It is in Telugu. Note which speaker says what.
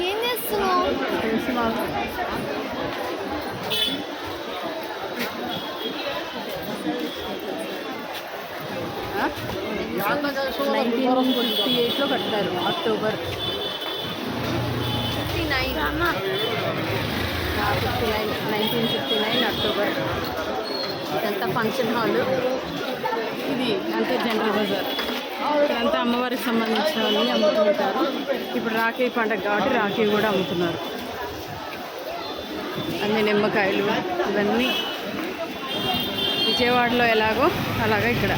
Speaker 1: ఏం చేస్తున్నావు?
Speaker 2: నైన్టీన్ 58లో కట్టారు, అక్టోబర్ 1959 అక్టోబర్. ఇదంతా ఫంక్షన్ హాలు. ఇది అంతే జనరల్ బజార్. ఇదంతా అమ్మవారికి సంబంధించినవన్నీ అమ్ముతూ ఉంటారు. ఇప్పుడు రాఖీ పండుగ కాబట్టి రాఖీ కూడా అమ్ముతున్నారు. అన్ని నిమ్మకాయలు ఇవన్నీ విజయవాడలో ఎలాగో అలాగా ఇక్కడ.